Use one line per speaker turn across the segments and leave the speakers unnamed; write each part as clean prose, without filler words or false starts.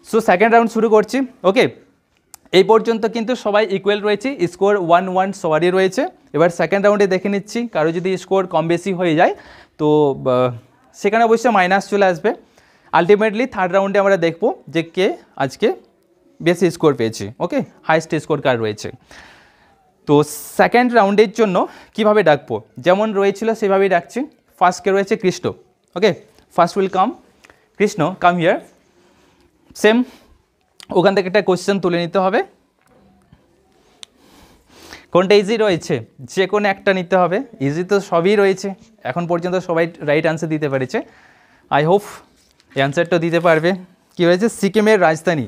So second round শুরু করছি। ওকে, এই পর্যন্ত কিন্তু সবাই ইকুয়াল রয়েছে, স্কোর 1-1 সবারই রয়েছে। এবার সেকেন্ড রাউন্ডে দেখে নিচ্ছি, কারো যদি স্কোর কম বেশি হয়ে যায় তো সেখানে অবশ্যই মাইনাস চলে আসবে। আলটিমেটলি থার্ড রাউন্ডে আমরা দেখব যে কে আজকে বেশি স্কোর পেয়েছে। ওকে, হাইস্ট স্কোর কার রয়েছে। তো সেকেন্ড রাউন্ডের জন্য কিভাবে ডাকবো, যেমন রয়েছিল সেভাবেই ডাকছি। ফার্স্টকে রয়েছে Krishna. Okay, first will come Krishna, come here. Same ওখান থেকে একটা কোয়েশ্চেন তুলে নিতে হবে। কোনটা ইজি রয়েছে, যে কোনো একটা নিতে হবে। ইজি তো সবই রয়েছে, এখন পর্যন্ত সবাই রাইট আনসার দিতে পেরেছে। আই হোপ এই অ্যান্সারটা দিতে পারবে। কী হয়েছে, সিকিমের রাজধানী।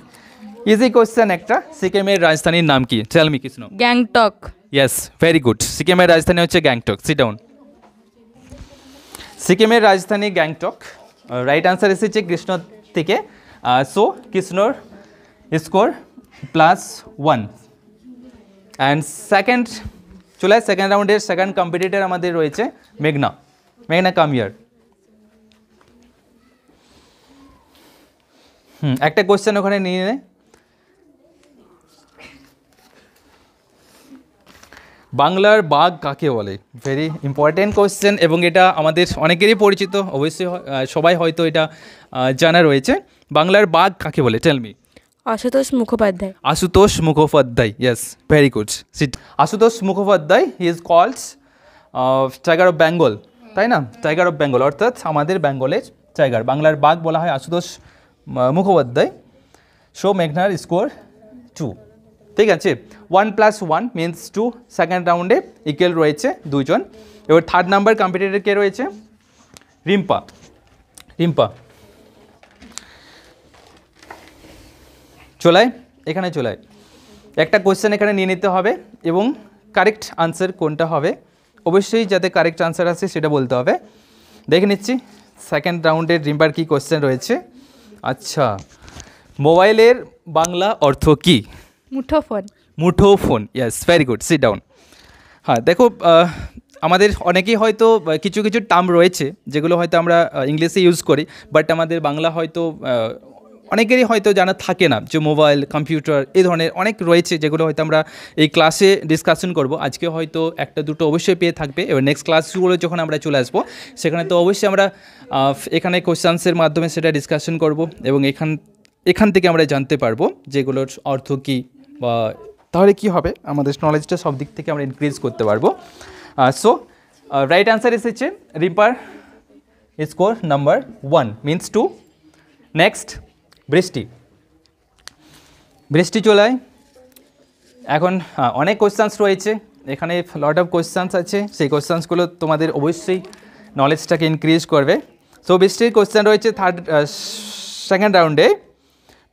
ইজি কোয়েশ্চেন একটা, সিকিমের রাজধানীর নাম কি? Tell me Krishna.
Gangtok.
Yes, very good. সিকিমের রাজধানী হচ্ছে গ্যাংটক। Sit down. সিকিমের রাজধানী গ্যাংটক। রাইট আনসার এসেছে কৃষ্ণ থেকে। সো কৃষ্ণর স্কোর +1। অ্যান্ড সেকেন্ড চলে সেকেন্ড রাউন্ডের সেকেন্ড কম্পিটিটর আমাদের রয়েছে মেঘনা। মেঘনা, কাম হিয়ার। একটা কোয়েশ্চেন ওখানে নিয়ে নে। বাংলার বাঘ কাকে বলে? ভেরি ইম্পর্টেন্ট কোয়েশ্চেন, এবং এটা আমাদের অনেকেরই পরিচিত, অবশ্যই সবাই হয়তো এটা জানা রয়েছে। বাংলার বাঘ কাকে বলে? Tell me.
Ashutosh Mukhopadhyay.
Ashutosh Mukhopadhyay, yes, very good. Sit. Ashutosh Mukhopadhyay, he is called tiger of Bengal, তাই না? টাইগার অফ বেঙ্গল অর্থাৎ আমাদের বেঙ্গলের টাইগার। বাংলার বাঘ বলা হয় আশুতোষ মুখোপাধ্যায়। সো মেঘনার স্কোর 2। ঠিক আছে, 1 + 1 মিনস 2। সেকেন্ড রাউন্ডে ইকুয়াল রয়েছে দুজন। এবার থার্ড নাম্বার কম্পিটিটর কে রয়েছে? রিম্পা। রিম্পা চলায়, এখানে চলায়। একটা কোয়েশ্চেন এখানে নিয়ে নিতে হবে এবং কারেক্ট আনসার কোনটা হবে অবশ্যই যাতে কারেক্ট আনসার আসে সেটা বলতে হবে। দেখে নিচ্ছি সেকেন্ড রাউন্ডের রিম্পার কি কোয়েশ্চেন রয়েছে। আচ্ছা, মোবাইলের বাংলা অর্থ কি?
মুঠোফোন।
মুঠোফোন, yes, very good. Sit down. হ্যাঁ, দেখো আমাদের অনেকেই হয়তো কিছু কিছু টার্ম রয়েছে যেগুলো হয়তো আমরা ইংলিশে ইউজ করি, বাট আমাদের বাংলা হয়তো অনেকেরই হয়তো জানা থাকে না, যে মোবাইল, কম্পিউটার, এই ধরনের অনেক রয়েছে যেগুলো হয়তো আমরা এই ক্লাসে ডিসকাশন করব। আজকে হয়তো একটা দুটো অবশ্যই পেয়ে থাকবে। এবার নেক্সট ক্লাসগুলো যখন আমরা চলে আসবো সেখানে তো অবশ্যই আমরা এখানে কোশ্চেন্সের মাধ্যমে সেটা ডিসকাশন করব, এবং এখান থেকে আমরা জানতে পারবো যেগুলোর অর্থ কী, বা তাহলে কি হবে আমাদের নলেজটা সব দিক থেকে আমরা ইনক্রিজ করতে পারবো। সো রাইট আনসার এসেছে রিম্পার, স্কোর নাম্বার 1 মিনস 2। নেক্সট বৃষ্টি। বৃষ্টি চলায়। এখন অনেক কোয়েশ্চেন্স রয়েছে এখানে, লট অফ কোয়েশ্চেন্স আছে। সেই কোয়েশ্চেন্সগুলো তোমাদের অবশ্যই নলেজটাকে ইনক্রিজ করবে। সো বৃষ্টির কোয়েশ্চেন রয়েছে সেকেন্ড রাউন্ডে।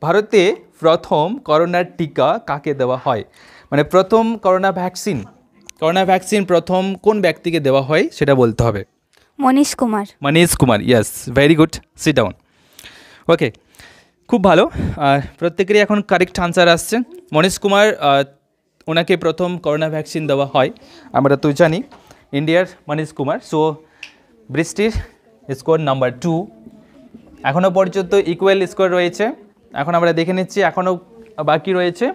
ভারতে প্রথম করোনার টিকা কাকে দেওয়া হয়? মানে প্রথম করোনা ভ্যাকসিন প্রথম কোন ব্যক্তিকে দেওয়া হয় সেটা বলতে হবে।
Manish Kumar.
Manish Kumar, yes, very good. Sit down. Okay, খুব ভালো। প্রত্যেকেরই এখন কারেক্ট আনসার আসছে। মনীশ কুমার, ওনাকে প্রথম করোনা ভ্যাকসিন দেওয়া হয়, আমরা তো জানি, ইন্ডিয়ার মনীশ কুমার। সো বৃষ্টির স্কোর নাম্বার 2। এখনও পর্যন্ত ইকুয়াল স্কোর রয়েছে। এখন আমরা দেখে নিচ্ছি, এখনও বাকি রয়েছে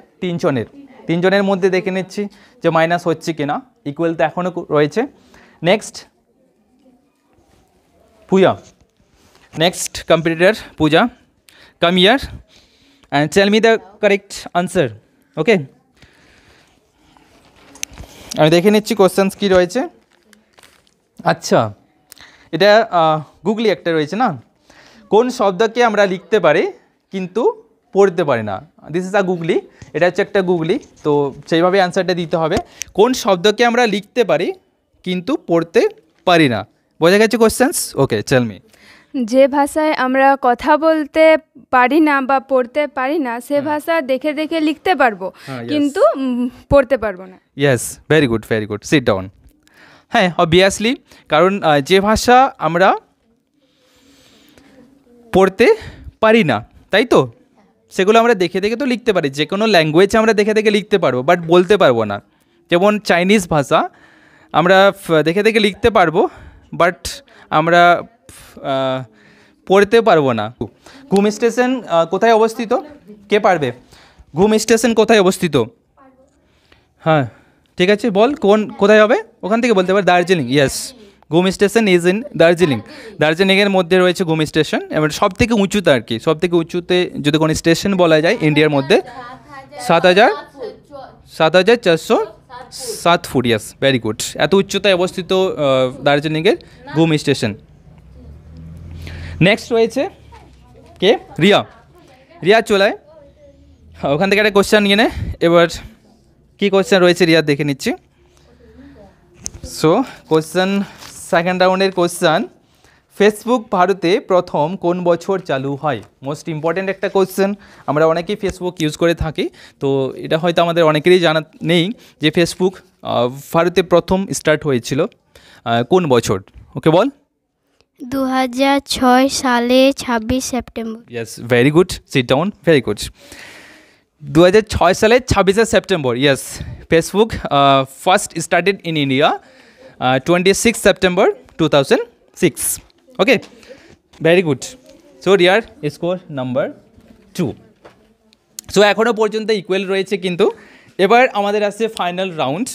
তিনজনের মধ্যে দেখে নিচ্ছি যে মাইনাস হচ্ছে কিনা। ইকুয়াল তো এখনও রয়েছে। Next Puja. Next competitor Puja, come here and tell me the correct answer. Okay, আমি দেখে নিচ্ছি কোশ্চেন্স কী রয়েছে। আচ্ছা, এটা গুগলি একটা রয়েছে না, কোন শব্দকে আমরা লিখতে পারি কিন্তু পড়তে পারি না? দিস ইজ আ গুগলি, এটা হচ্ছে একটা গুগলি। তো সেইভাবে অ্যান্সারটা দিতে হবে। কোন শব্দকে আমরা লিখতে পারি কিন্তু পড়তে পারি না? বোঝা গেছে কোশ্চেন্স? ওকে, টেল মি।
যে ভাষায় আমরা কথা বলতে পারি না বা পড়তে পারি না সে ভাষা দেখে দেখে লিখতে পারবো, কিন্তু পড়তে পারবো না।
Yes, very good, very good. Sit down. হ্যাঁ, অবভিয়াসলি, কারণ যে ভাষা আমরা পড়তে পারি না, তাই তো, সেগুলো আমরা দেখে দেখে তো লিখতে পারি। যে কোনো ল্যাঙ্গুয়েজ আমরা দেখে দেখে লিখতে পারবো, বাট বলতে পারবো না। যেমন চাইনিজ ভাষা আমরা দেখে দেখে লিখতে পারবো, বাট আমরা পড়তে পারবো না। ঘুম স্টেশন কোথায় অবস্থিত? কে পারবে? ঘুম স্টেশন কোথায় অবস্থিত? হ্যাঁ ঠিক আছে, বল কোথায় হবে? ওখান থেকে বলতে পার। দার্জিলিং, ইয়েস, ঘুম স্টেশন ইজ ইন দার্জিলিং। দার্জিলিংয়ের মধ্যে রয়েছে ঘুম স্টেশন, এবং সব থেকে উঁচুতে আর কি, সব থেকে উঁচুতে যদি কোনো স্টেশন বলা যায় ইন্ডিয়ার মধ্যে 7,407 ফুট, ইয়াস, ভেরি গুড। এত উচ্চতায় অবস্থিত দার্জিলিংয়ের ঘুম স্টেশন। নেক্সট রয়েছে কে? রিয়া চলায়, ওখান থেকে একটা কোশ্চেন নিয়ে নে। এবার কী কোশ্চেন রয়েছে রিয়া দেখে নিচ্ছি। সো কোশ্চেন, সেকেন্ড রাউন্ডের কোশ্চেন, ফেসবুক ভারতে প্রথম কোন বছর চালু হয়? মোস্ট ইম্পর্ট্যান্ট একটা কোশ্চেন। আমরা অনেকেই ফেসবুক ইউজ করে থাকি, তো এটা হয়তো আমাদের অনেকেরই জানা নেই যে ফেসবুক ভারতে প্রথম স্টার্ট হয়েছিল কোন বছর। ওকে বল।
2006 সালে 26 September.
Yes, very good, sit down, very good. 2006 সালে 26 September, yes. Facebook first started in India 26 September 2006। Okay, very good. So rear score number 2। So এখনও পর্যন্ত ইকুয়াল রয়েছে, কিন্তু এবার আমাদের আসছে ফাইনাল রাউন্ড।